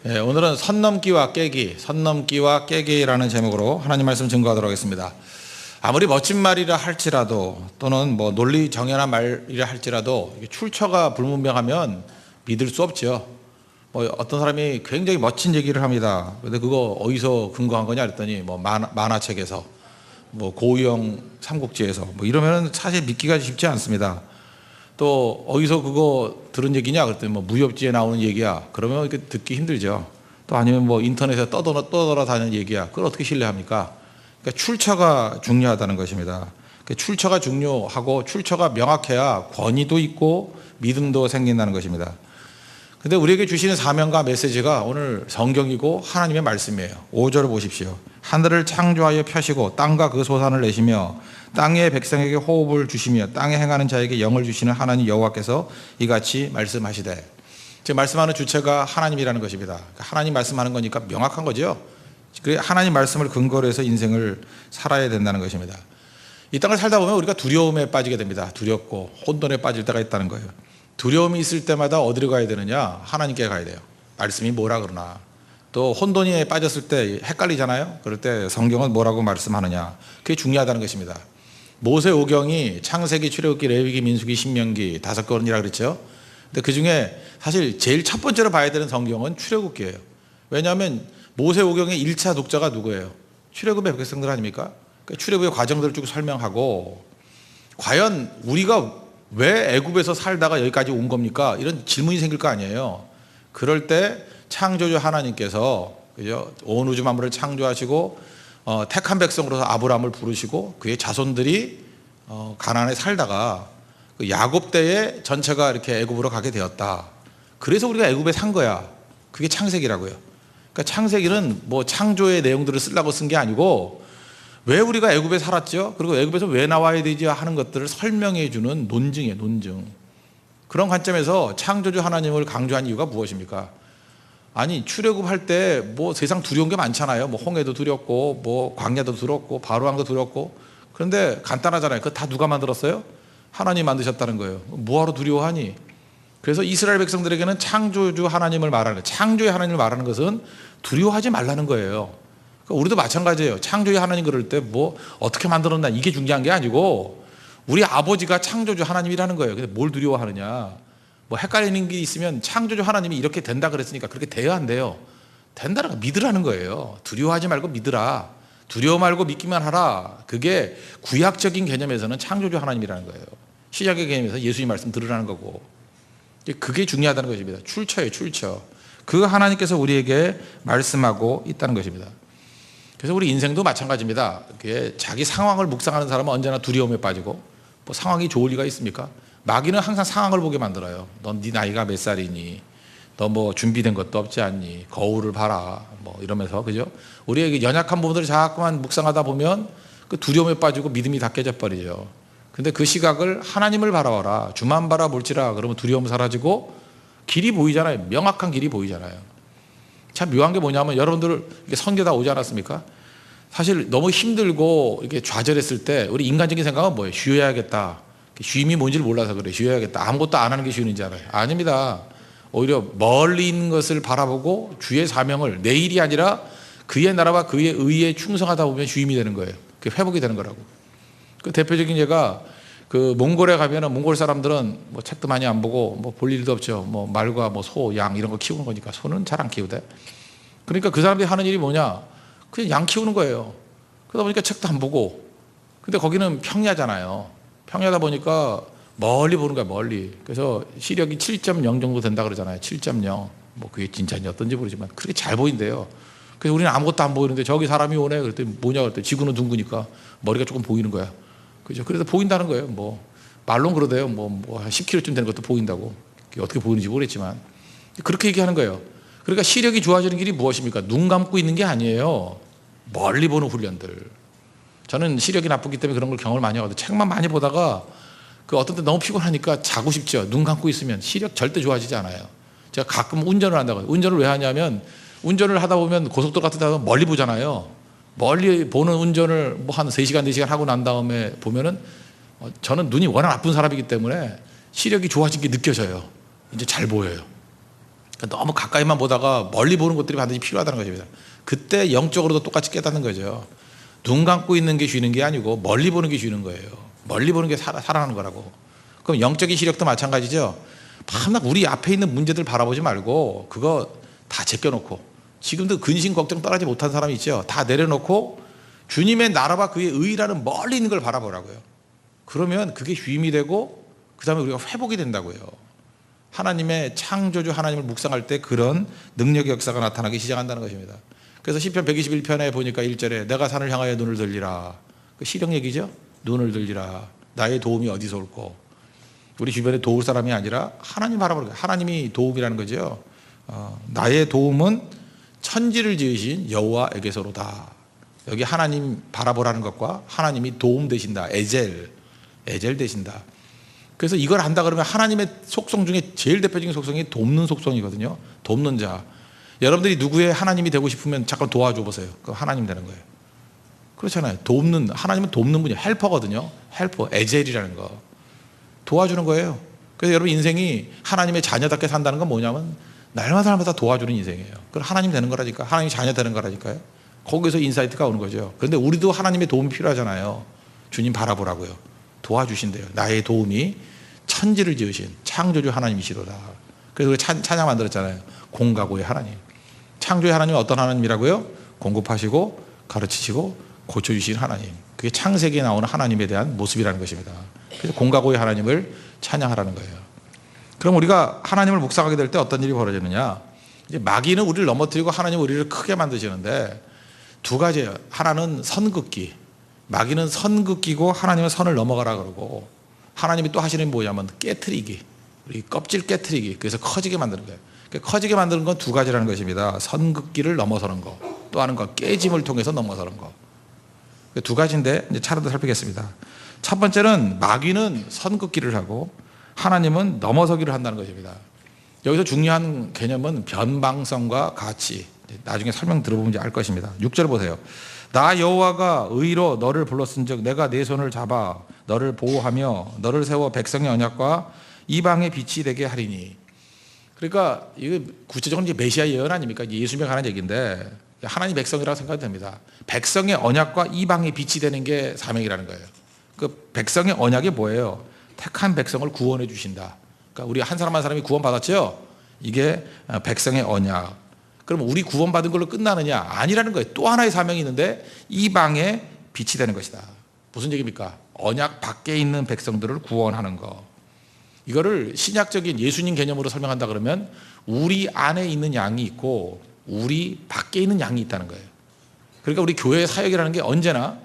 오늘은 선 넘기와 깨기라는 제목으로 하나님 말씀 증거하도록 하겠습니다. 아무리 멋진 말이라 할지라도 또는 뭐 논리 정연한 말이라 할지라도 출처가 불분명하면 믿을 수 없죠. 뭐 어떤 사람이 굉장히 멋진 얘기를 합니다. 근데 그거 어디서 근거한 거냐 그랬더니 뭐 만화책에서 뭐 고유형 삼국지에서 뭐 이러면 사실 믿기가 쉽지 않습니다. 또 어디서 그거 들은 얘기냐 그랬더니 뭐 무협지에 나오는 얘기야. 그러면 이렇게 듣기 힘들죠. 또 아니면 뭐 인터넷에 떠돌아다니는 얘기야. 그걸 어떻게 신뢰합니까? 그러니까 출처가 중요하다는 것입니다. 그러니까 출처가 중요하고 출처가 명확해야 권위도 있고 믿음도 생긴다는 것입니다. 근데 우리에게 주시는 사명과 메시지가 오늘 성경이고 하나님의 말씀이에요. 5절을 보십시오. 하늘을 창조하여 펴시고 땅과 그 소산을 내시며 땅의 백성에게 호흡을 주시며 땅에 행하는 자에게 영을 주시는 하나님 여호와께서 이같이 말씀하시되. 지금 말씀하는 주체가 하나님이라는 것입니다. 하나님 말씀하는 거니까 명확한 거죠. 그래 하나님 말씀을 근거로 해서 인생을 살아야 된다는 것입니다. 이 땅을 살다 보면 우리가 두려움에 빠지게 됩니다. 두렵고 혼돈에 빠질 때가 있다는 거예요. 두려움이 있을 때마다 어디로 가야 되느냐? 하나님께 가야 돼요. 말씀이 뭐라 그러나. 또 혼돈에 빠졌을 때 헷갈리잖아요. 그럴 때 성경은 뭐라고 말씀하느냐. 그게 중요하다는 것입니다. 모세오경이 창세기, 출애굽기, 레위기, 민수기, 신명기 5권이라 그랬죠. 근데 그중에 사실 제일 첫 번째로 봐야 되는 성경은 출애굽기예요. 왜냐하면 모세오경의 1차 독자가 누구예요? 출애굽의 백성들 아닙니까? 그러니까 출애굽의 과정들을 쭉 설명하고 과연 우리가 왜 애굽에서 살다가 여기까지 온 겁니까? 이런 질문이 생길 거 아니에요. 그럴 때 창조주 하나님께서 그죠? 온 우주 만물을 창조하시고 택한 백성으로서 아브라함을 부르시고 그의 자손들이 가나안에 살다가 그 야곱 때에 전체가 이렇게 애굽으로 가게 되었다. 그래서 우리가 애굽에 산 거야. 그게 창세기라고요. 그러니까 창세기는 뭐 창조의 내용들을 쓰려고 쓴 게 아니고 왜 우리가 애굽에 살았죠? 그리고 애굽에서 왜 나와야 되지 하는 것들을 설명해 주는 논증이에요. 논증. 그런 관점에서 창조주 하나님을 강조한 이유가 무엇입니까? 아니 출애굽할 때 뭐 세상 두려운 게 많잖아요. 뭐 홍해도 두렵고 뭐 광야도 두렵고 바로왕도 두렵고. 그런데 간단하잖아요. 그거 다 누가 만들었어요? 하나님 만드셨다는 거예요. 뭐하러 두려워하니? 그래서 이스라엘 백성들에게는 창조주 하나님을 말하는, 창조의 하나님을 말하는 것은 두려워하지 말라는 거예요. 그러니까 우리도 마찬가지예요. 창조의 하나님 그럴 때 뭐 어떻게 만들었나 이게 중요한 게 아니고 우리 아버지가 창조주 하나님이라는 거예요. 근데 뭘 두려워하느냐? 뭐 헷갈리는 게 있으면 창조주 하나님이 이렇게 된다 그랬으니까 그렇게 돼야 한대요. 된다는 거 믿으라는 거예요. 두려워하지 말고 믿으라. 두려워 말고 믿기만 하라. 그게 구약적인 개념에서는 창조주 하나님이라는 거예요. 신약의 개념에서 예수님 말씀 들으라는 거고. 그게 중요하다는 것입니다. 출처예요. 출처. 그 하나님께서 우리에게 말씀하고 있다는 것입니다. 그래서 우리 인생도 마찬가지입니다. 그게 자기 상황을 묵상하는 사람은 언제나 두려움에 빠지고 뭐 상황이 좋을 리가 있습니까? 마귀는 항상 상황을 보게 만들어요. 넌 네 나이가 몇 살이니? 너 뭐 준비된 것도 없지 않니? 거울을 봐라. 뭐 이러면서 그죠? 우리의 연약한 부분들을 자꾸만 묵상하다 보면 그 두려움에 빠지고 믿음이 다 깨져 버리죠. 근데 그 시각을 하나님을 바라봐라. 주만 바라볼지라. 그러면 두려움 사라지고 길이 보이잖아요. 명확한 길이 보이잖아요. 참 묘한 게 뭐냐면 여러분들 선교 다 오지 않았습니까? 사실 너무 힘들고 이렇게 좌절했을 때 우리 인간적인 생각은 뭐예요? 쉬어야겠다. 쉼이 뭔지를 몰라서 그래. 쉬어야겠다. 아무것도 안 하는 게 쉬는 줄 알아요. 아닙니다. 오히려 멀리 있는 것을 바라보고 주의 사명을 내 일이 아니라 그의 나라와 그의 의에 충성하다 보면 쉼이 되는 거예요. 그게 회복이 되는 거라고. 그 대표적인 예가 그 몽골에 가면은 몽골 사람들은 뭐 책도 많이 안 보고 뭐 볼 일도 없죠. 뭐 말과 뭐 소, 양 이런 거 키우는 거니까 소는 잘 안 키우대. 그러니까 그 사람들이 하는 일이 뭐냐? 그냥 양 키우는 거예요. 그러다 보니까 책도 안 보고. 근데 거기는 평야잖아요. 평야다 보니까 멀리 보는 거야, 멀리. 그래서 시력이 7.0 정도 된다 그러잖아요. 7.0. 뭐 그게 진짜인지 어떤지 모르지만 그렇게 잘 보인대요. 그래서 우리는 아무것도 안 보이는데 저기 사람이 오네. 그랬더니 뭐냐 그랬더니 지구는 둥그니까 머리가 조금 보이는 거야. 그죠? 그래서 보인다는 거예요. 뭐 말론 그러대요. 뭐 한 10km쯤 되는 것도 보인다고. 그게 어떻게 보이는지 모르겠지만 그렇게 얘기하는 거예요. 그러니까 시력이 좋아지는 길이 무엇입니까? 눈 감고 있는 게 아니에요. 멀리 보는 훈련들. 저는 시력이 나쁘기 때문에 그런 걸 경험을 많이 하거든요. 책만 많이 보다가 그 어떤 때 너무 피곤하니까 자고 싶죠. 눈 감고 있으면 시력 절대 좋아지지 않아요. 제가 가끔 운전을 한다고 해요. 운전을 왜 하냐면 운전을 하다 보면 고속도로 같은 데 가면 멀리 보잖아요. 멀리 보는 운전을 뭐 한 3시간, 4시간 하고 난 다음에 보면은 저는 눈이 워낙 나쁜 사람이기 때문에 시력이 좋아진 게 느껴져요. 이제 잘 보여요. 그러니까 너무 가까이만 보다가 멀리 보는 것들이 반드시 필요하다는 것입니다. 그때 영적으로도 똑같이 깨닫는 거죠. 눈 감고 있는 게 쉬는 게 아니고 멀리 보는 게 쉬는 거예요. 멀리 보는 게 살아나는 거라고. 그럼 영적인 시력도 마찬가지죠. 밤낮 우리 앞에 있는 문제들 바라보지 말고 그거 다 제껴놓고, 지금도 근심 걱정 떠나지 못한 사람이 있죠. 다 내려놓고 주님의 나라와 그의 의라는 멀리 있는 걸 바라보라고요. 그러면 그게 쉼이 되고 그 다음에 우리가 회복이 된다고요. 하나님의 창조주 하나님을 묵상할 때 그런 능력의 역사가 나타나기 시작한다는 것입니다. 그래서 시편 121편에 보니까 1절에 내가 산을 향하여 눈을 들리라. 그 시력 얘기죠. 눈을 들리라. 나의 도움이 어디서 올꼬. 우리 주변에 도울 사람이 아니라 하나님 바라보는 거예요. 하나님이 도움이라는 거죠. 나의 도움은 천지를 지으신 여호와에게서로다. 여기 하나님 바라보라는 것과 하나님이 도움 되신다. 에젤 되신다. 그래서 이걸 한다 그러면 하나님의 속성 중에 제일 대표적인 속성이 돕는 속성이거든요. 돕는 자. 여러분들이 누구의 하나님이 되고 싶으면 잠깐 도와줘 보세요. 그럼 하나님 되는 거예요. 그렇잖아요. 하나님은 돕는 분이 헬퍼거든요. 헬퍼, 에젤이라는 거. 도와주는 거예요. 그래서 여러분 인생이 하나님의 자녀답게 산다는 건 뭐냐면 날마다 도와주는 인생이에요. 그럼 하나님 되는 거라니까. 하나님 자녀 되는 거라니까요. 거기서 인사이트가 오는 거죠. 그런데 우리도 하나님의 도움이 필요하잖아요. 주님 바라보라고요. 도와주신대요. 나의 도움이 천지를 지으신 창조주 하나님이시로다. 그래서 우리 찬양 만들었잖아요. 공가고의 하나님. 창조의 하나님은 어떤 하나님이라고요? 공급하시고 가르치시고 고쳐주신 하나님. 그게 창세기에 나오는 하나님에 대한 모습이라는 것입니다. 그래서 공가고의 하나님을 찬양하라는 거예요. 그럼 우리가 하나님을 묵상하게 될 때 어떤 일이 벌어지느냐? 이제 마귀는 우리를 넘어뜨리고 하나님은 우리를 크게 만드시는데 두 가지예요. 하나는 선긋기. 마귀는 선긋기고 하나님은 선을 넘어가라 그러고, 하나님이 또 하시는 게 뭐냐면 깨트리기. 우리 껍질 깨트리기. 그래서 커지게 만드는 거예요. 커지게 만드는 건 두 가지라는 것입니다. 선긋기를 넘어서는 거, 또 하는 거 깨짐을 통해서 넘어서는 거. 두 가지인데 이제 차례로 살피겠습니다. 첫 번째는 마귀는 선긋기를 하고 하나님은 넘어서기를 한다는 것입니다. 여기서 중요한 개념은 변방성과 가치. 나중에 설명 들어보면 이제 알 것입니다. 6절 보세요. 나 여호와가 의로 너를 불렀은즉 내가 네 손을 잡아 너를 보호하며 너를 세워 백성의 언약과 이방의 빛이 되게 하리니. 그러니까 이거 구체적으로 이제 메시아 예언 아닙니까? 예수님에 관한 얘기인데 하나님 백성이라고 생각이 됩니다. 백성의 언약과 이방의 빛이 되는 게 사명이라는 거예요. 그 백성의 언약이 뭐예요? 택한 백성을 구원해 주신다. 그러니까 우리 한 사람 한 사람이 구원받았죠? 이게 백성의 언약. 그럼 우리 구원받은 걸로 끝나느냐? 아니라는 거예요. 또 하나의 사명이 있는데 이방의 빛이 되는 것이다. 무슨 얘기입니까? 언약 밖에 있는 백성들을 구원하는 거. 이거를 신약적인 예수님 개념으로 설명한다 그러면 우리 안에 있는 양이 있고 우리 밖에 있는 양이 있다는 거예요. 그러니까 우리 교회의 사역이라는 게 언제나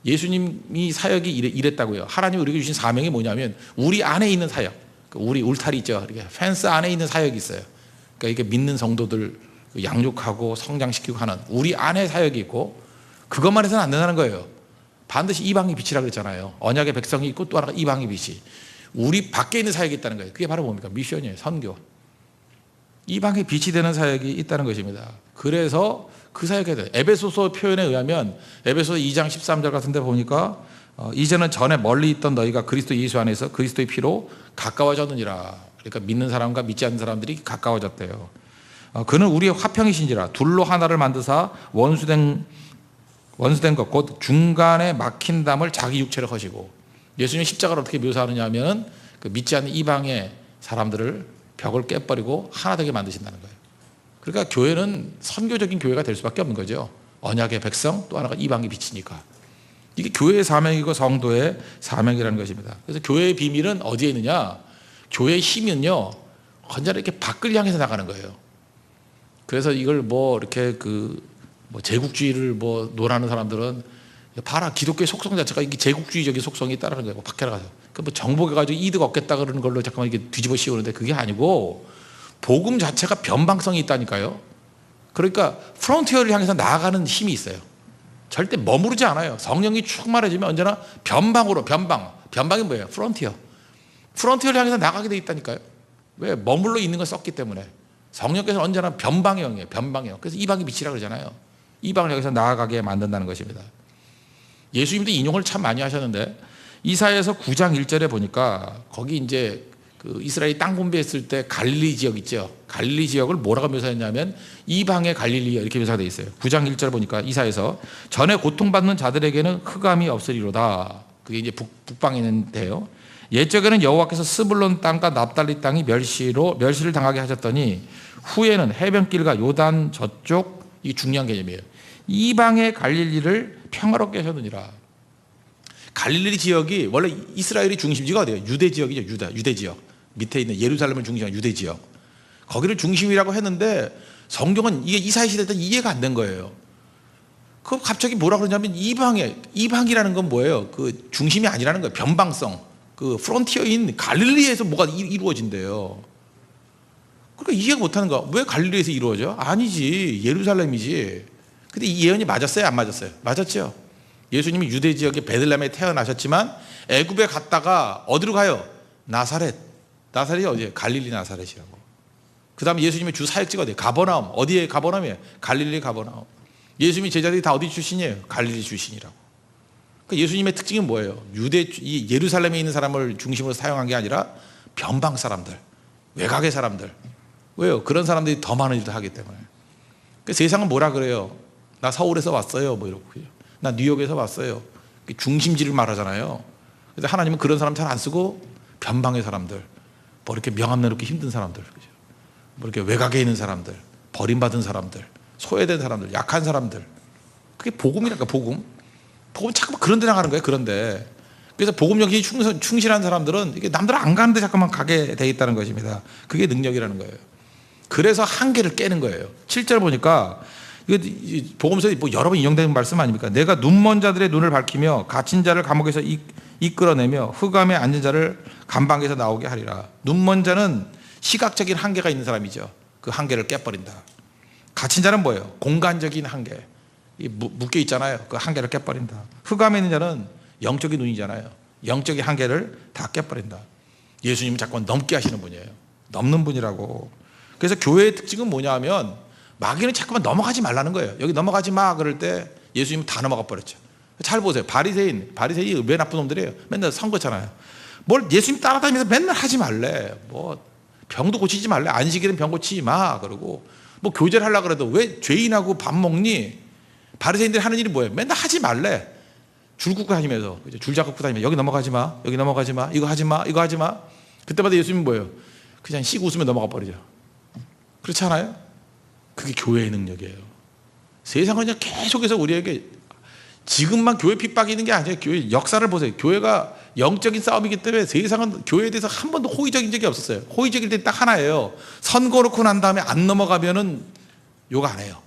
예수님이 사역이 이랬다고요. 하나님이 우리에게 주신 사명이 뭐냐면 우리 안에 있는 사역. 우리 울타리 있죠. 이렇게 펜스 안에 있는 사역이 있어요. 그러니까 이게 믿는 성도들 양육하고 성장시키고 하는 우리 안에 사역이 있고, 그것만 해서는 안 된다는 거예요. 반드시 이방의 빛이라고 그랬잖아요. 언약의 백성이 있고 또 하나가 이방의 빛이. 우리 밖에 있는 사역이 있다는 거예요. 그게 바로 뭡니까? 미션이에요. 선교. 이방의 빛이 되는 사역이 있다는 것입니다. 그래서 그 사역에 대해 에베소서 표현에 의하면 에베소서 2장 13절 같은 데 보니까 이제는 전에 멀리 있던 너희가 그리스도 예수 안에서 그리스도의 피로 가까워졌느니라. 그러니까 믿는 사람과 믿지 않는 사람들이 가까워졌대요. 그는 우리의 화평이신지라 둘로 하나를 만드사 원수된 것 곧 중간에 막힌 담을 자기 육체로 허시고. 예수님 십자가를 어떻게 묘사하느냐 하면 그 믿지 않는 이방의 사람들을 벽을 깨버리고 하나 되게 만드신다는 거예요. 그러니까 교회는 선교적인 교회가 될 수밖에 없는 거죠. 언약의 백성, 또 하나가 이방의 빛이니까. 이게 교회의 사명이고 성도의 사명이라는 것입니다. 그래서 교회의 비밀은 어디에 있느냐? 교회의 힘은요, 언제나 이렇게 밖을 향해서 나가는 거예요. 그래서 이걸 이렇게 제국주의를 논하는 사람들은 봐라, 기독교의 속성 자체가 이게 제국주의적인 속성이 있다는 거예요. 밖에 나가서. 정복해 가지고 이득 얻겠다 그러는 걸로 잠깐만 이게 뒤집어 씌우는데 그게 아니고 복음 자체가 변방성이 있다니까요. 그러니까 프론티어를 향해서 나아가는 힘이 있어요. 절대 머무르지 않아요. 성령이 충만해지면 언제나 변방으로 변방이 뭐예요? 프론티어를 향해서 나가게 돼 있다니까요. 왜? 머물러 있는 걸 썼기 때문에. 성령께서 언제나 변방형이에요. 그래서 이방의 빛이라고 그러잖아요. 이방을 향해서 나아가게 만든다는 것입니다. 예수님도 인용을 참 많이 하셨는데 이사야서 9장 1절에 보니까 거기 이제 그 이스라엘이 땅 분배했을 때 갈릴리 지역 있죠. 갈릴리 지역을 뭐라고 묘사했냐면 이방의 갈릴리 이렇게 묘사되어 있어요. 9장 1절 보니까 이사에서 전에 고통받는 자들에게는 흑암이 없으리로다. 그게 이제 북방에 있는데요. 옛적에는 여호와께서 스불론 땅과 납달리 땅이 멸시를 당하게 하셨더니 후에는 해변길과 요단 저쪽, 이 중요한 개념이에요. 이방의 갈릴리를 평화롭게 하셨느니라. 갈릴리 지역이 원래 이스라엘의 중심지가 어디예요? 유대 지역이죠. 유대 지역. 밑에 있는 예루살렘을 중심으로 유대 지역. 거기를 중심이라고 했는데 성경은 이게 이사야 시대 때 이해가 안 된 거예요. 그 갑자기 뭐라 그러냐면 이방이라는 건 뭐예요? 그 중심이 아니라는 거예요. 변방성. 그 프론티어인 갈릴리에서 뭐가 이루어진대요. 그러니까 이해가 못하는 거야. 왜 갈릴리에서 이루어져? 아니지. 예루살렘이지. 근데 이 예언이 맞았어요? 안 맞았어요? 맞았죠. 예수님이 유대 지역의 베들레헴에 태어나셨지만 애굽에 갔다가 어디로 가요? 나사렛이 어디예요? 갈릴리 나사렛이라고. 그 다음에 예수님의 주 사역지가 어디예요? 가버나움. 어디에 가버나움이에요? 갈릴리 가버나움. 예수님의 제자들이 다 어디 출신이에요? 갈릴리 출신이라고. 그러니까 예수님의 특징은 뭐예요? 이 예루살렘에 있는 사람을 중심으로 사용한 게 아니라 변방 사람들, 외곽의 사람들. 왜요? 그런 사람들이 더 많은 일을 하기 때문에. 그러니까 세상은 뭐라 그래요? 나 서울에서 왔어요. 뭐 이러고. 나 뉴욕에서 왔어요. 중심지를 말하잖아요. 그래서 하나님은 그런 사람 잘 안 쓰고 변방의 사람들, 뭐 이렇게 명함 내놓기 힘든 사람들, 뭐 이렇게 외곽에 있는 사람들, 버림받은 사람들, 소외된 사람들, 약한 사람들. 그게 복음이랄까, 복음. 복음 자꾸만 그런 데 나가는 거예요. 그런데. 그래서 복음 여기 충실한 사람들은 이게 남들 안 가는 데 자꾸만 가게 돼 있다는 것입니다. 그게 능력이라는 거예요. 그래서 한계를 깨는 거예요. 7절 보니까 이거 복음서에 뭐 여러 번 인용되는 말씀 아닙니까? 내가 눈먼 자들의 눈을 밝히며 갇힌 자를 감옥에서 이끌어내며 흑암에 앉은 자를 감방에서 나오게 하리라. 눈먼 자는 시각적인 한계가 있는 사람이죠. 그 한계를 깨버린다. 갇힌 자는 뭐예요? 공간적인 한계. 묶여 있잖아요. 그 한계를 깨버린다. 흑암에 있는 자는 영적인 눈이잖아요. 영적인 한계를 다 깨버린다. 예수님은 자꾸 넘게 하시는 분이에요. 넘는 분이라고. 그래서 교회의 특징은 뭐냐 하면 마귀는 자꾸만 넘어가지 말라는 거예요. 여기 넘어가지 마 그럴 때 예수님은 다 넘어가 버렸죠. 잘 보세요. 바리새인이 왜 나쁜 놈들이에요? 맨날 선거잖아요. 뭘 예수님 따라다니면서 맨날 하지 말래. 뭐 병도 고치지 말래. 안식일은 병 고치지 마. 그러고 뭐 교제를 하려고 그래도 왜 죄인하고 밥 먹니? 바리새인들이 하는 일이 뭐예요? 맨날 하지 말래. 줄 긋고 다니면서 줄 잡고 다니면서 여기 넘어가지 마. 여기 넘어가지 마. 이거 하지 마. 이거 하지 마. 그때마다 예수님은 뭐예요? 그냥 씩 웃으면 넘어가 버리죠. 그렇지 않아요? 그게 교회의 능력이에요. 세상은 그냥 계속해서 우리에게 지금만 교회 핍박이 있는 게 아니에요. 교회 역사를 보세요. 교회가 영적인 싸움이기 때문에 세상은 교회에 대해서 한 번도 호의적인 적이 없었어요. 호의적일 때 딱 하나예요. 선거 놓고 난 다음에 안 넘어가면은 욕 안 해요.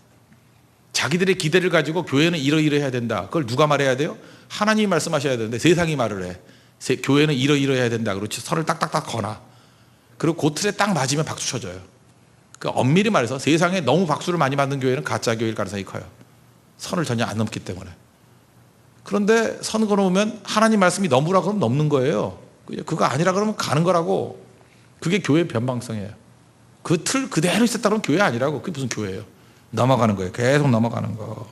자기들의 기대를 가지고 교회는 이러이러해야 된다. 그걸 누가 말해야 돼요? 하나님이 말씀하셔야 되는데 세상이 말을 해. 교회는 이러이러해야 된다. 그렇지. 선을 딱딱딱 거나. 그리고 그 틀에 딱 맞으면 박수 쳐줘요. 그 엄밀히 말해서 세상에 너무 박수를 많이 받는 교회는 가짜 교회일 가능성이 커요. 선을 전혀 안 넘기 때문에. 그런데 선 걸어오면 하나님 말씀이 넘으라 그러면 넘는 거예요. 그거 아니라 그러면 가는 거라고. 그게 교회의 변방성이에요. 그 틀 그대로 있었다 그러면 교회 아니라고. 그게 무슨 교회예요. 넘어가는 거예요. 계속 넘어가는 거.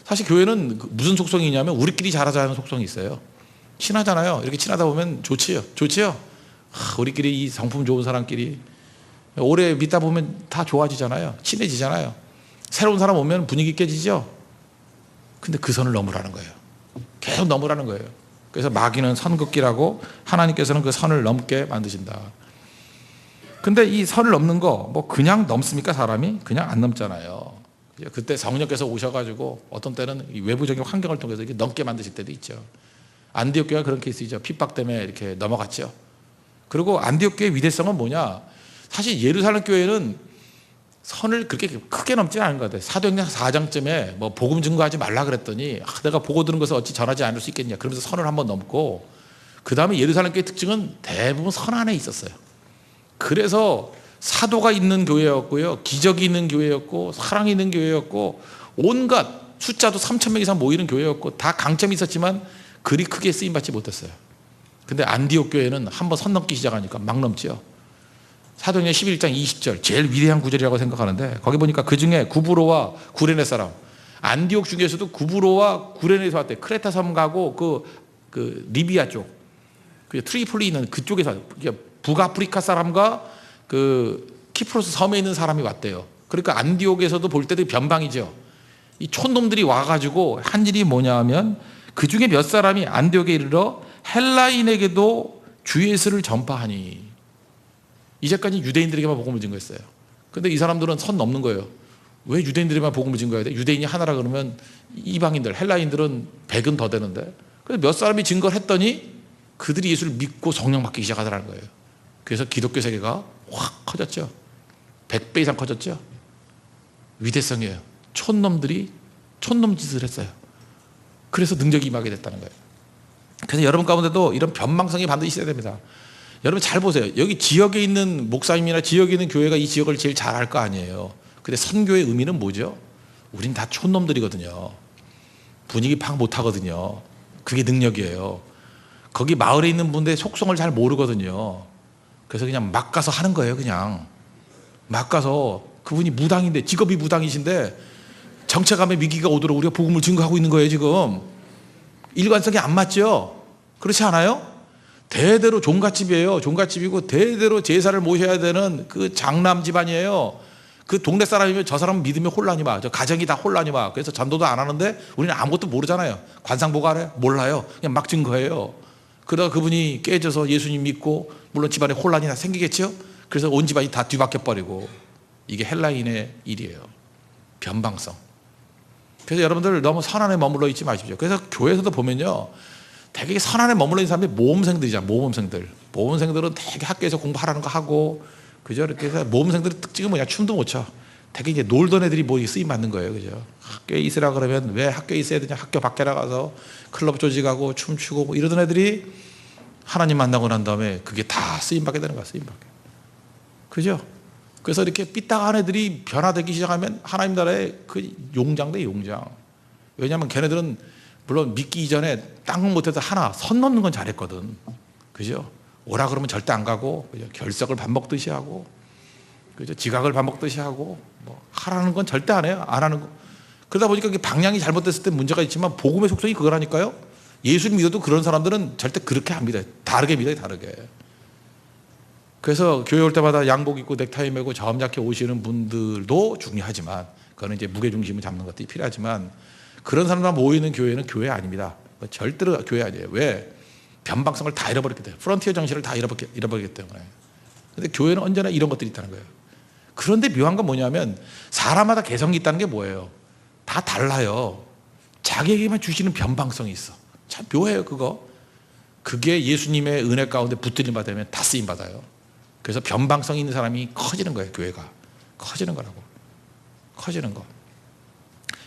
사실 교회는 무슨 속성이 있냐면 우리끼리 잘하자는 속성이 있어요. 친하잖아요. 이렇게 친하다 보면 좋지요. 우리끼리 이 성품 좋은 사람끼리 오래 믿다 보면 다 좋아지잖아요. 친해지잖아요. 새로운 사람 오면 분위기 깨지죠. 근데 그 선을 넘으라는 거예요. 계속 넘으라는 거예요. 그래서 마귀는 선긋기라고 하나님께서는 그 선을 넘게 만드신다. 근데 이 선을 넘는 거 뭐 그냥 넘습니까? 사람이? 그냥 안 넘잖아요. 그때 성령께서 오셔가지고 어떤 때는 외부적인 환경을 통해서 이렇게 넘게 만드실 때도 있죠. 안디옥 교회가 그런 케이스이죠. 핍박 때문에 이렇게 넘어갔죠. 그리고 안디옥 교회의 위대성은 뭐냐? 사실 예루살렘 교회는 선을 그렇게 크게 넘지 않은 것 같아요. 사도행전 4장쯤에 뭐 복음 증거하지 말라 그랬더니 내가 보고 들은 것을 어찌 전하지 않을 수 있겠냐. 그러면서 선을 한번 넘고 그 다음에 예루살렘 교회 특징은 대부분 선 안에 있었어요. 그래서 사도가 있는 교회였고요. 기적이 있는 교회였고 사랑이 있는 교회였고 온갖 숫자도 3,000명 이상 모이는 교회였고 다 강점이 있었지만 그리 크게 쓰임받지 못했어요. 근데 안디옥 교회는 한번 선 넘기 시작하니까 막 넘지요. 사도행전 11장 20절 제일 위대한 구절이라고 생각하는데 거기 보니까 그중에 구브로와 구레네 사람 안디옥 중에서도 구브로와 구레네에서 왔대. 크레타 섬 가고 그 리비아 쪽 트리폴리 있는 그쪽에서 북아프리카 사람과 그 키프로스 섬에 있는 사람이 왔대요. 그러니까 안디옥에서도 볼 때도 변방이죠. 이 촌놈들이 와가지고 한 일이 뭐냐 하면 그 중에 몇 사람이 안디옥에 이르러 헬라인에게도 주 예수를 전파하니. 이제까지 유대인들에게만 복음을 증거했어요. 근데 이 사람들은 선 넘는 거예요. 왜 유대인들에게만 복음을 증거해야 돼? 유대인이 하나라 그러면 이방인들, 헬라인들은 100은 더 되는데. 그래서 몇 사람이 증거를 했더니 그들이 예수를 믿고 성령 받기 시작하더라는 거예요. 그래서 기독교 세계가 확 커졌죠. 100배 이상 커졌죠. 위대성이에요. 촌놈들이 촌놈 짓을 했어요. 그래서 능력이 임하게 됐다는 거예요. 그래서 여러분 가운데도 이런 변방성이 반드시 있어야 됩니다. 여러분 잘 보세요. 여기 지역에 있는 목사님이나 지역에 있는 교회가 이 지역을 제일 잘 알 거 아니에요. 근데 선교의 의미는 뭐죠? 우린 다 촌놈들이거든요. 분위기 파악 못하거든요. 그게 능력이에요. 거기 마을에 있는 분들의 속성을 잘 모르거든요. 그래서 그냥 막 가서 하는 거예요. 그냥 막 가서. 그분이 무당인데, 직업이 무당이신데 정체감의 위기가 오도록 우리가 복음을 증거하고 있는 거예요. 지금 일관성이 안 맞죠? 그렇지 않아요? 대대로 종갓집이에요. 종갓집이고 대대로 제사를 모셔야 되는 그 장남 집안이에요. 그 동네 사람이면 저 사람 믿으면 혼란이 와. 저 가정이 다 혼란이 와. 그래서 전도도 안 하는데 우리는 아무것도 모르잖아요. 관상보고 알아요? 몰라요. 그냥 막 증거해요. 그러다 그분이 깨져서 예수님 믿고 물론 집안에 혼란이 생기겠죠. 그래서 온 집안이 다 뒤바뀌어 버리고. 이게 헬라인의 일이에요. 변방성. 그래서 여러분들 너무 선안에 머물러 있지 마십시오. 그래서 교회에서도 보면요, 되게 선안에 머물러 있는 사람들이 모범생들이잖아요. 모범생들은 되게 학교에서 공부하라는 거 하고, 그죠? 이렇게 해서 모범생들의 특징은 뭐냐? 춤도 못 춰. 되게 이제 놀던 애들이 뭐 쓰임 받는 거예요. 그죠? 학교에 있으라 그러면 왜 학교에 있어야 되냐? 학교 밖에 나가서 클럽 조직하고 춤추고 뭐 이러던 애들이 하나님 만나고 난 다음에 그게 다 쓰임 받게 되는 거야. 쓰임 받게. 그죠? 그래서 이렇게 삐딱한 애들이 변화되기 시작하면 하나님 나라의 그 용장돼, 용장. 왜냐하면 걔네들은 물론 믿기 이전에 땅은 못해서 하나 선 넘는 건 잘했거든. 그죠? 오라 그러면 절대 안 가고, 그죠? 결석을 밥 먹듯이 하고, 그죠? 지각을 밥 먹듯이 하고, 뭐 하라는 건 절대 안 해요. 안 하는 거. 그러다 보니까 방향이 잘못됐을 때 문제가 있지만 복음의 속성이 그거라니까요. 예수를 믿어도 그런 사람들은 절대 그렇게 안 믿어요. 다르게 믿어요, 다르게. 그래서 교회 올 때마다 양복 입고 넥타이 메고 점잖게 오시는 분들도 중요하지만, 그거는 이제 무게중심을 잡는 것들이 필요하지만, 그런 사람들 모이는 교회는 교회 아닙니다. 절대로 교회 아니에요. 왜? 변방성을 다 잃어버렸기 때문에. 프론티어 정신을 다 잃어버렸기 때문에. 근데 교회는 언제나 이런 것들이 있다는 거예요. 그런데 묘한 건 뭐냐면 사람마다 개성이 있다는 게 뭐예요? 다 달라요. 자기에게만 주시는 변방성이 있어. 참 묘해요, 그거. 그게 예수님의 은혜 가운데 붙들림 받으면 다 쓰임 받아요. 그래서 변방성 있는 사람이 커지는 거예요. 교회가 커지는 거라고. 커지는 거.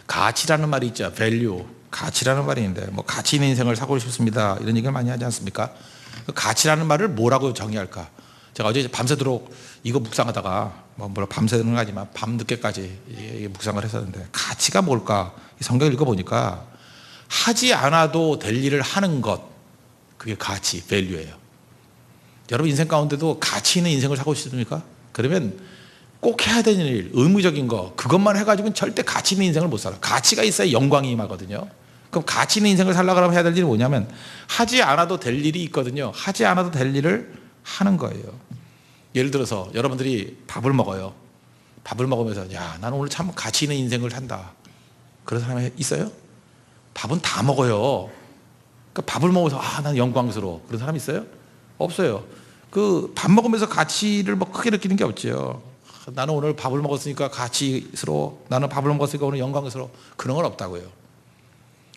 가치라는 말이 있죠. value. 가치라는 말이 있는데, 뭐 가치 있는 인생을 살고 싶습니다, 이런 얘기를 많이 하지 않습니까? 가치라는 말을 뭐라고 정의할까? 제가 어제 밤새도록 이거 묵상하다가, 뭐 밤새는 건 아니지만 밤늦게까지 묵상을 했었는데, 가치가 뭘까? 성경 읽어보니까 하지 않아도 될 일을 하는 것, 그게 가치, value예요. 여러분 인생 가운데도 가치 있는 인생을 살고 싶습니까? 그러면 꼭 해야 되는 일, 의무적인 거, 그것만 해가지고는 절대 가치 있는 인생을 못 살아. 가치가 있어야 영광이 임하거든요. 그럼 가치 있는 인생을 살려고 하면 해야 될 일이 뭐냐면, 하지 않아도 될 일이 있거든요. 하지 않아도 될 일을 하는 거예요. 예를 들어서 여러분들이 밥을 먹어요. 밥을 먹으면서, 야, 나는 오늘 참 가치 있는 인생을 산다, 그런 사람이 있어요? 밥은 다 먹어요. 그러니까 밥을 먹어서, 아, 나는 영광스러워, 그런 사람이 있어요? 없어요. 그 밥 먹으면서 가치를 뭐 크게 느끼는 게 없죠. 나는 오늘 밥을 먹었으니까 가치스러워, 나는 밥을 먹었으니까 오늘 영광스러워, 그런 건 없다고요.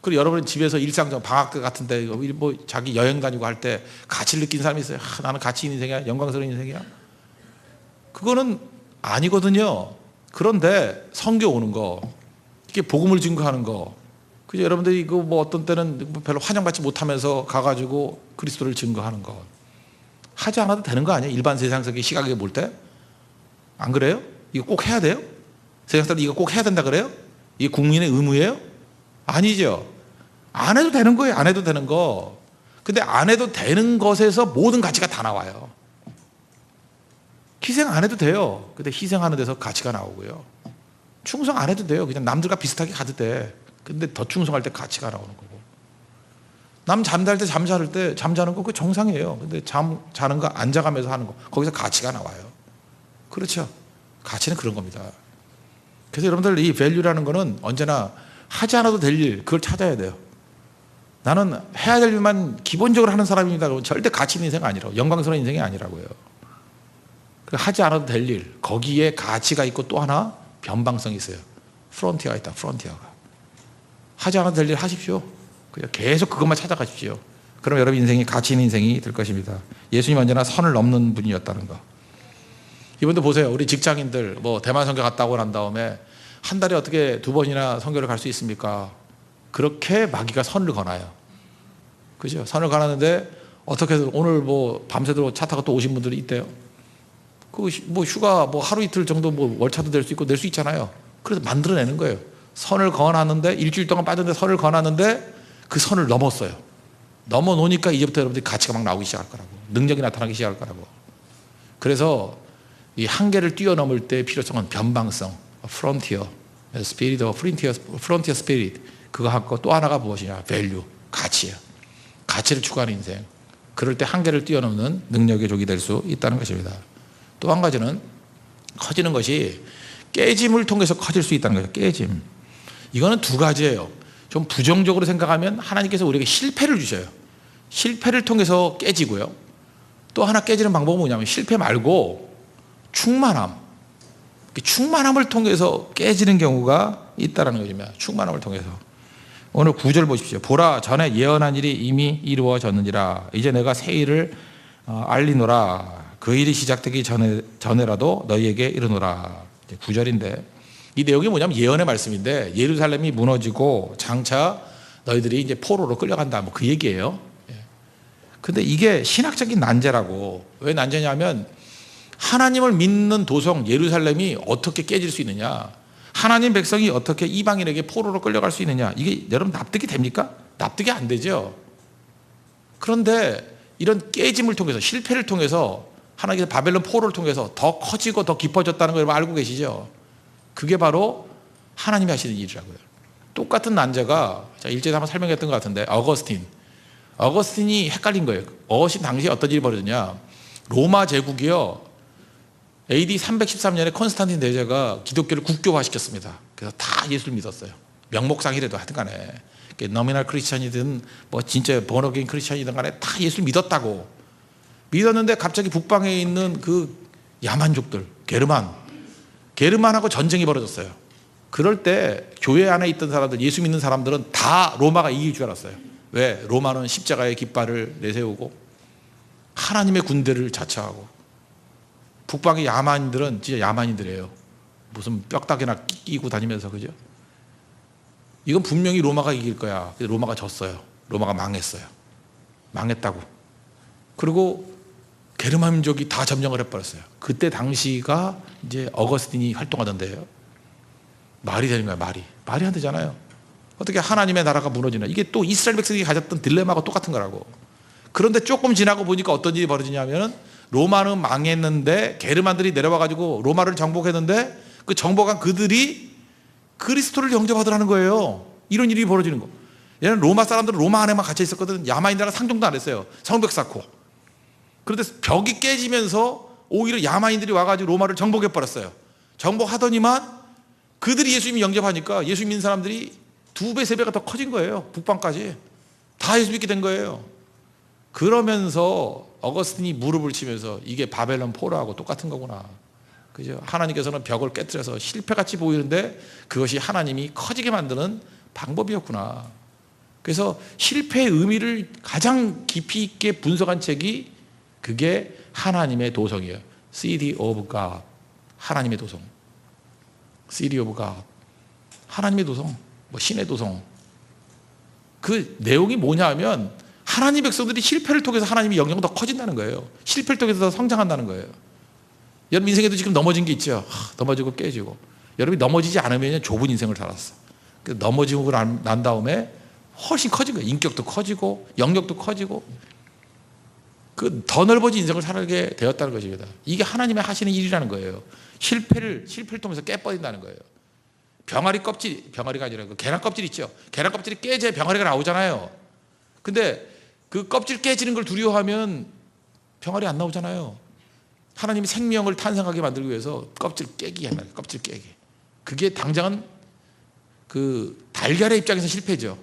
그리고 여러분 집에서 일상적 방학 때 같은데 뭐 자기 여행 다니고 할 때 가치를 느낀 사람이 있어요. 아, 나는 가치 있는 인생이야, 영광스러운 인생이야. 그거는 아니거든요. 그런데 선교 오는 거, 이렇게 복음을 증거하는 거, 그죠? 여러분들이 그 뭐 어떤 때는 별로 환영받지 못하면서 가가지고 그리스도를 증거하는 거, 하지 않아도 되는 거 아니에요? 일반 세상적인 시각에 볼 때. 안 그래요? 이거 꼭 해야 돼요? 세상 사람들 이거 꼭 해야 된다 그래요? 이게 국민의 의무예요? 아니죠. 안 해도 되는 거예요. 안 해도 되는 거. 근데 안 해도 되는 것에서 모든 가치가 다 나와요. 희생 안 해도 돼요. 근데 희생하는 데서 가치가 나오고요. 충성 안 해도 돼요. 그냥 남들과 비슷하게 가도 돼. 근데 더 충성할 때 가치가 나오는 거고. 남 잠잘 때 잠자는 거 그 정상이에요. 근데 자는 거 앉아가면서 하는 거 거기서 가치가 나와요. 그렇죠. 가치는 그런 겁니다. 그래서 여러분들 이 밸류라는 거는 언제나 하지 않아도 될 일 그걸 찾아야 돼요. 나는 해야 될 일만 기본적으로 하는 사람입니다. 그러면 절대 가치 있는 인생 아니라고, 영광스러운 인생이 아니라고요. 하지 않아도 될 일, 거기에 가치가 있고 또 하나 변방성이 있어요. 프론티어가 있다. 프론티어가. 하지 않아도 될 일 하십시오. 그냥 계속 그것만 찾아가십시오. 그럼 여러분 인생이 가치 있는 인생이 될 것입니다. 예수님 언제나 선을 넘는 분이었다는 거. 이분도 보세요. 우리 직장인들 뭐 대만 선교 갔다 오고 난 다음에 한 달에 어떻게 2번이나 선교를 갈 수 있습니까? 그렇게 마귀가 선을 거나요. 그죠? 선을 거놨는데 어떻게 오늘 뭐 밤새도록 차 타고 또 오신 분들이 있대요. 그 뭐 휴가 뭐 하루 이틀 정도 뭐 월차도 낼 수 있고 낼 수 있잖아요. 그래서 만들어내는 거예요. 선을 거놨는데 일주일 동안 빠졌는데 선을 거놨는데 그 선을 넘었어요. 넘어 놓으니까 이제부터 여러분들이 가치가 막 나오기 시작할 거라고. 능력이 나타나기 시작할 거라고. 그래서 이 한계를 뛰어넘을 때 필요성은 변방성, 프론티어, 스피릿, 프론티어 스피릿. 그거 하고 또 하나가 무엇이냐? 밸류, 가치예요. 가치를 추구하는 인생. 그럴 때 한계를 뛰어넘는 능력의 족이 될 수 있다는 것입니다. 또 한 가지는 커지는 것이 깨짐을 통해서 커질 수 있다는 거죠. 깨짐. 이거는 두 가지예요. 좀 부정적으로 생각하면 하나님께서 우리에게 실패를 주셔요. 실패를 통해서 깨지고요. 또 하나 깨지는 방법은 뭐냐면 실패 말고 충만함. 충만함을 통해서 깨지는 경우가 있다는 것입니다. 충만함을 통해서. 오늘 9절 보십시오. 보라, 전에 예언한 일이 이미 이루어졌느니라. 이제 내가 새 일을 알리노라. 그 일이 시작되기 전에라도 너희에게 이르노라. 9절인데 이 내용이 뭐냐면 예언의 말씀인데 예루살렘이 무너지고 장차 너희들이 이제 포로로 끌려간다. 뭐 그 얘기예요. 근데 이게 신학적인 난제라고. 왜 난제냐면 하나님을 믿는 도성 예루살렘이 어떻게 깨질 수 있느냐. 하나님 백성이 어떻게 이방인에게 포로로 끌려갈 수 있느냐. 이게 여러분 납득이 됩니까? 납득이 안 되죠. 그런데 이런 깨짐을 통해서 실패를 통해서 하나님께서 바벨론 포로를 통해서 더 커지고 더 깊어졌다는 걸 알고 계시죠? 그게 바로 하나님이 하시는 일이라고요. 똑같은 난제가 일제에서 한번 설명했던 것 같은데 어거스틴이 헷갈린 거예요. 어거스틴 당시에 어떤 일이 벌어졌냐. 로마 제국이요. AD 313년에 콘스탄틴 대제가 기독교를 국교화시켰습니다. 그래서 다 예수를 믿었어요. 명목상이라도 하여튼 간에 너미널 크리스천이든 뭐 진짜 번어게인 크리스천이든 간에 다 예수를 믿었다고. 믿었는데 갑자기 북방에 있는 그 야만족들 게르만하고 전쟁이 벌어졌어요. 그럴 때 교회 안에 있던 사람들, 예수 믿는 사람들은 다 로마가 이길 줄 알았어요. 왜? 로마는 십자가의 깃발을 내세우고 하나님의 군대를 자처하고, 북방의 야만인들은 진짜 야만인들이에요. 무슨 뼈다귀나 끼고 다니면서. 그죠? 이건 분명히 로마가 이길 거야. 근데 로마가 졌어요. 로마가 망했어요. 망했다고. 그리고 게르만 민족이 다 점령을 해버렸어요. 그때 당시가 이제 어거스틴이 활동하던데요. 말이 되는 거야. 말이 안 되잖아요. 어떻게 하나님의 나라가 무너지나. 이게 또 이스라엘 백성이 가졌던 딜레마가 똑같은 거라고. 그런데 조금 지나고 보니까 어떤 일이 벌어지냐면 로마는 망했는데 게르만들이 내려와가지고 로마를 정복했는데 그 정복한 그들이 그리스도를 영접하더라는 거예요. 이런 일이 벌어지는 거. 얘는 로마 사람들은 로마 안에만 갇혀 있었거든. 야만인들은 상종도 안 했어요. 성벽 쌓고. 그런데 벽이 깨지면서 오히려 야만인들이 와가지고 로마를 정복해버렸어요. 정복하더니만 그들이 예수님을 영접하니까 예수 믿는 사람들이 2배, 3배가 더 커진 거예요. 북방까지. 다 예수 믿게 된 거예요. 그러면서 어거스틴이 무릎을 치면서 이게 바벨론 포로하고 똑같은 거구나. 그죠? 하나님께서는 벽을 깨뜨려서 실패같이 보이는데 그것이 하나님이 커지게 만드는 방법이었구나. 그래서 실패의 의미를 가장 깊이 있게 분석한 책이 그게 하나님의 도성이에요. City of God. 하나님의 도성. City of God. 하나님의 도성. 뭐 신의 도성. 그 내용이 뭐냐 하면 하나님 백성들이 실패를 통해서 하나님의 영역이 더 커진다는 거예요. 실패를 통해서 더 성장한다는 거예요. 여러분 인생에도 지금 넘어진 게 있죠. 넘어지고 깨지고. 여러분이 넘어지지 않으면 좁은 인생을 살았어. 넘어지고 난 다음에 훨씬 커진 거예요. 인격도 커지고 영역도 커지고 그 더 넓어진 인생을 살게 되었다는 것입니다. 이게 하나님의 하시는 일이라는 거예요. 실패를 통해서 깨버린다는 거예요. 병아리가 아니라 그 계란 껍질 있죠. 계란 껍질이 깨져야 병아리가 나오잖아요. 근데 그 껍질 깨지는 걸 두려워하면 병아리 안 나오잖아요. 하나님이 생명을 탄생하게 만들기 위해서 껍질 깨기 하는 거예요. 껍질 깨기. 그게 당장은 그 달걀의 입장에서 실패죠.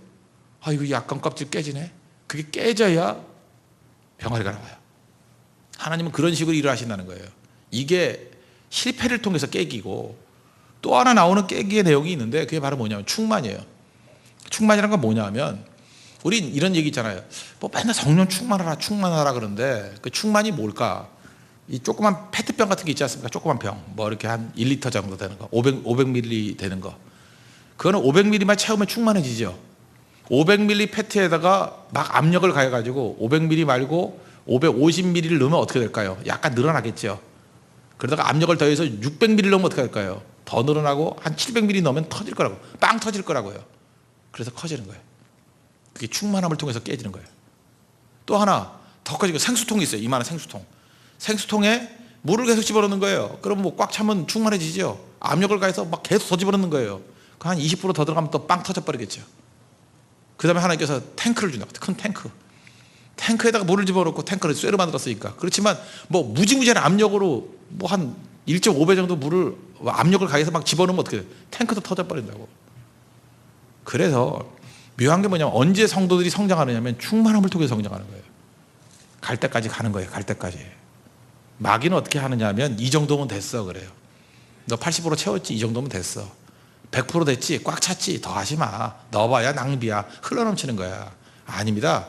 아, 이거 약간 껍질 깨지네. 그게 깨져야 병아리가 나와요. 하나님은 그런 식으로 일을 하신다는 거예요. 이게 실패를 통해서 깨기고, 또 하나 나오는 깨기의 내용이 있는데 그게 바로 뭐냐면 충만이에요. 충만이라는 건 뭐냐면, 우린 이런 얘기 있잖아요. 뭐 맨날 성령 충만하라 충만하라 그러는데 그 충만이 뭘까? 이 조그만 페트병 같은 게 있지 않습니까? 조그만 병, 뭐 이렇게 한 1리터 정도 되는 거, 500ml 되는 거. 그거는 500ml만 채우면 충만해지죠. 500ml 페트에다가 막 압력을 가해가지고 500ml 말고 550ml를 넣으면 어떻게 될까요? 약간 늘어나겠죠. 그러다가 압력을 더해서 600ml 넣으면 어떻게 될까요? 더 늘어나고 한 700ml 넣으면 터질 거라고, 빵 터질 거라고요. 그래서 커지는 거예요. 그게 충만함을 통해서 깨지는 거예요. 또 하나 더 커지고, 생수통이 있어요. 이만한 생수통. 생수통에 물을 계속 집어넣는 거예요. 그럼 뭐 꽉 차면 충만해지죠. 압력을 가해서 막 계속 더 집어넣는 거예요. 그 한 20% 더 들어가면 또 빵 터져버리겠죠. 그 다음에 하나님께서 탱크를 준다고. 큰 탱크. 탱크에다가 물을 집어넣고 탱크를 쇠로 만들었으니까. 그렇지만 뭐 무지무지한 압력으로 뭐 한 1.5배 정도 물을 압력을 가해서 막 집어넣으면 어떻게 돼요? 탱크도 터져버린다고. 그래서 묘한 게 뭐냐면, 언제 성도들이 성장하느냐면 충만함을 통해서 성장하는 거예요. 갈 때까지 가는 거예요. 갈 때까지. 마귀는 어떻게 하느냐 하면, 이 정도면 됐어 그래요. 너 80% 채웠지? 이 정도면 됐어. 100% 됐지? 꽉 찼지? 더 하지 마. 넣어봐야 낭비야. 흘러넘치는 거야. 아닙니다.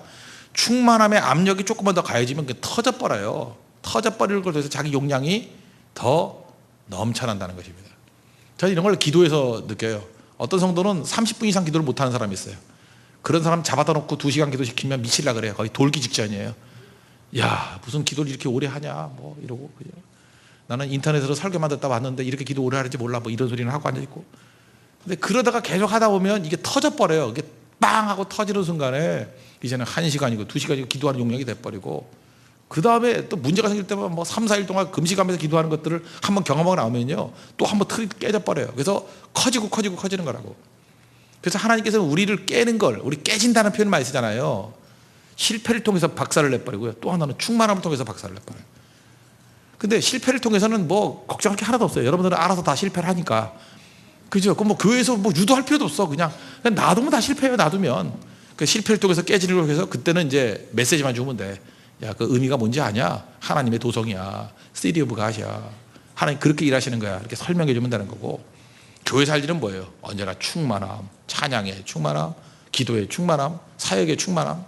충만함의 압력이 조금만 더 가해지면 그게 터져버려요. 터져버리는 걸 통해서 자기 용량이 더 넘쳐난다는 것입니다. 저는 이런 걸 기도에서 느껴요. 어떤 성도는 30분 이상 기도를 못하는 사람이 있어요. 그런 사람 잡아다 놓고 2시간 기도시키면 미칠라 그래요. 거의 돌기 직전이에요. 야, 무슨 기도를 이렇게 오래 하냐 뭐 이러고. 그죠? 나는 인터넷으로 설교만 듣다 왔는데 이렇게 기도 오래 하는지 몰라 뭐 이런 소리는 하고 앉아있고. 근데 그러다가 계속 하다 보면 이게 터져버려요. 이게 빵 하고 터지는 순간에 이제는 1시간이고 2시간이고 기도하는 용량이 돼버리고, 그 다음에 또 문제가 생길 때만 뭐 3, 4일 동안 금식하면서 기도하는 것들을 한번 경험하고 나오면요, 또 한번 틀이 깨져버려요. 그래서 커지는 거라고. 그래서 하나님께서는 우리를 깨는 걸, 우리 깨진다는 표현을 많이 쓰잖아요. 실패를 통해서 박살을 내버리고요. 또 하나는 충만함을 통해서 박살을 내버려요. 근데 실패를 통해서는 뭐 걱정할 게 하나도 없어요. 여러분들은 알아서 다 실패를 하니까. 그죠? 그럼 뭐 교회에서 뭐 유도할 필요도 없어. 그냥 놔두면 다 실패해요. 놔두면. 그 실패를 통해서 깨지는 걸 위해서 그때는 이제 메시지만 주면 돼. 야, 그 의미가 뭔지 아냐? 하나님의 도성이야. 시티 오브 갓이야. 하나님 그렇게 일하시는 거야. 이렇게 설명해 주면 되는 거고. 교회 살 일은 뭐예요? 언제나 충만함, 찬양의 충만함, 기도의 충만함, 사역의 충만함.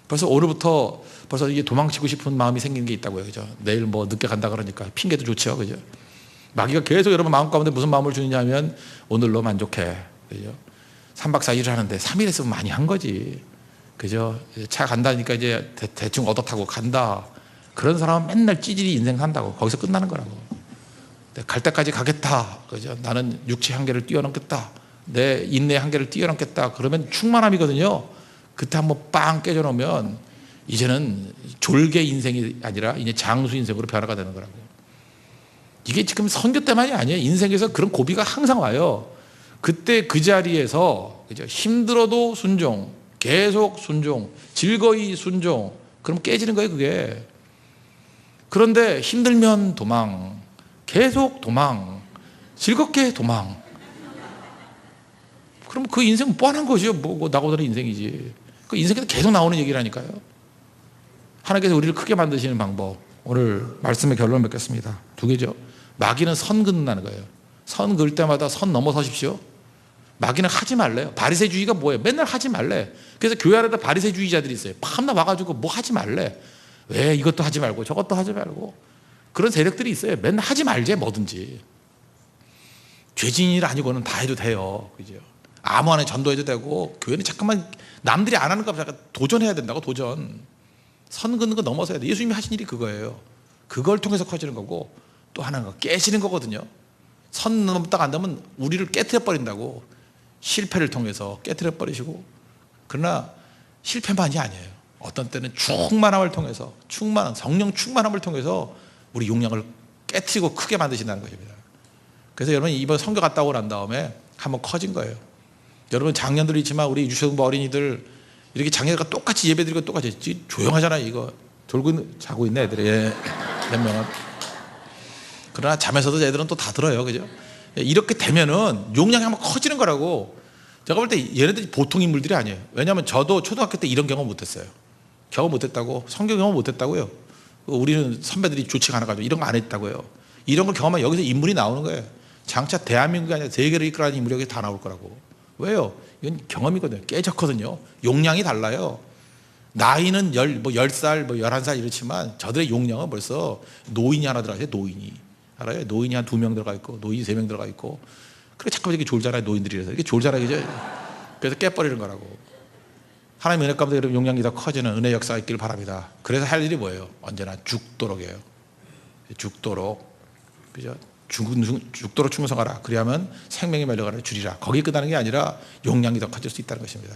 벌써 오늘부터 벌써 이게 도망치고 싶은 마음이 생기는 게 있다고요. 그죠? 내일 뭐 늦게 간다 그러니까 핑계도 좋죠. 그죠? 마귀가 계속 여러분 마음 가운데 무슨 마음을 주느냐 하면, 오늘로 만족해. 그죠? 3박 4일을 하는데 3일 했으면 많이 한 거지. 그죠? 차 간다니까 이제 대충 얻어 타고 간다. 그런 사람은 맨날 찌질이 인생 산다고. 거기서 끝나는 거라고. 갈 때까지 가겠다. 그죠? 나는 육체 한계를 뛰어넘겠다. 내 인내 한계를 뛰어넘겠다. 그러면 충만함이거든요. 그때 한번 빵 깨져놓으면 이제는 졸개 인생이 아니라 이제 장수 인생으로 변화가 되는 거라고. 이게 지금 선교 때만이 아니에요. 인생에서 그런 고비가 항상 와요. 그때 그 자리에서, 그죠? 힘들어도 순종, 계속 순종, 즐거이 순종. 그럼 깨지는 거예요, 그게. 그런데 힘들면 도망, 계속 도망, 즐겁게 도망. 그럼 그 인생은 뻔한 거죠. 뭐 나고자는 인생이지. 그 인생에서 계속 나오는 얘기라니까요. 하나님께서 우리를 크게 만드시는 방법, 오늘 말씀의 결론을 맺겠습니다. 2개죠. 마귀는 선 긋는다는 거예요. 선 그을 때마다 선 넘어서십시오. 마귀는 하지 말래요. 바리새주의가 뭐예요? 맨날 하지 말래. 그래서 교회 안에도 바리새주의자들이 있어요. 밤낮 와가지고 뭐 하지 말래. 왜 이것도 하지 말고 저것도 하지 말고. 그런 세력들이 있어요. 맨날 하지 말지 뭐든지. 죄진일 아니고는 다 해도 돼요. 그죠? 아무 안에 전도해도 되고, 교회는 잠깐만 남들이 안 하는 거 잠깐 도전해야 된다고. 도전. 선 긋는 거 넘어서야 돼. 예수님이 하신 일이 그거예요. 그걸 통해서 커지는 거고, 또 하나는 깨지는 거거든요. 선 넘다가 안 되면 우리를 깨트려 버린다고. 실패를 통해서 깨트려 버리시고. 그러나 실패만이 아니에요. 어떤 때는 충만함을 통해서, 성령 충만함을 통해서 우리 용량을 깨트리고 크게 만드신다는 것입니다. 그래서 여러분 이번 선교 갔다 오고 난 다음에 한번 커진 거예요. 여러분 작년도 있지만 우리 유초등부 어린이들 이렇게 장애가 똑같이 예배드리고 똑같이 조용하잖아요. 이거 자고 있네 애들이. 예. 몇 명은. 그러나 잠에서도 애들은 또 다 들어요. 그죠? 이렇게 되면은 용량이 한번 커지는 거라고. 제가 볼 때 얘네들이 보통 인물들이 아니에요. 왜냐하면 저도 초등학교 때 이런 경험 못했어요. 경험 못했다고. 성경 경험 못했다고요. 우리는 선배들이 조치가 않아가지고 이런 거 안 했다고요. 이런 걸 경험하면 여기서 인물이 나오는 거예요. 장차 대한민국이 아니라 세계를 이끌어가는 인물이 여기 다 나올 거라고. 왜요? 이건 경험이거든요. 깨졌거든요. 용량이 달라요. 나이는 10살, 11살 이렇지만 저들의 용량은 벌써 노인이 하나 들어가요. 노인이. 알아요? 노인이 한 2명 들어가 있고, 노인이 3명 들어가 있고. 그래, 자꾸 이렇게 졸잖아요. 노인들이. 이렇게 졸잖아요. 그죠? 그래서 깨버리는 거라고. 하나님의 은혜 가운데 여러분 용량이 더 커지는 은혜 역사가 있기를 바랍니다. 그래서 할 일이 뭐예요? 언제나 죽도록이에요. 죽도록. 그죠? 죽도록 충성하라. 그리하면 생명이 멸려가는 줄이라. 거기 끝나는 게 아니라 용량이 더 커질 수 있다는 것입니다.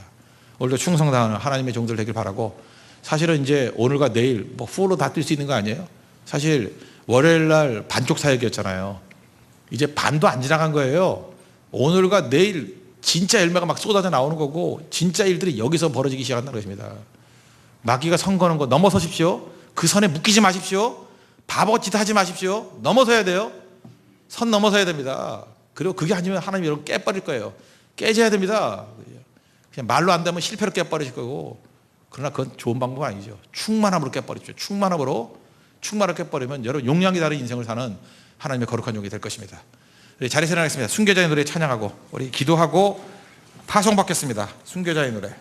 오늘도 충성당하는 하나님의 종들 되길 바라고, 사실은 이제 오늘과 내일 풀로 다 뛸 수 있는 거 아니에요? 사실 월요일 날 반쪽 사역이었잖아요. 이제 반도 안 지나간 거예요. 오늘과 내일 진짜 열매가 막 쏟아져 나오는 거고, 진짜 일들이 여기서 벌어지기 시작한다는 것입니다. 마귀가 선 거는 거 넘어서십시오. 그 선에 묶이지 마십시오. 바보짓 하지 마십시오. 넘어서야 돼요. 선 넘어서야 됩니다. 그리고 그게 아니면 하나님이 여러분 깨버릴 거예요. 깨져야 됩니다. 그냥 말로 안 되면 실패로 깨버리실 거고. 그러나 그건 좋은 방법 아니죠. 충만함으로 깨버리죠. 충만함으로 깨버리면 여러분 용량이 다른 인생을 사는 하나님의 거룩한 종이 될 것입니다. 우리 자리에 일어나겠습니다. 순교자의 노래 찬양하고 우리 기도하고 파송 받겠습니다. 순교자의 노래.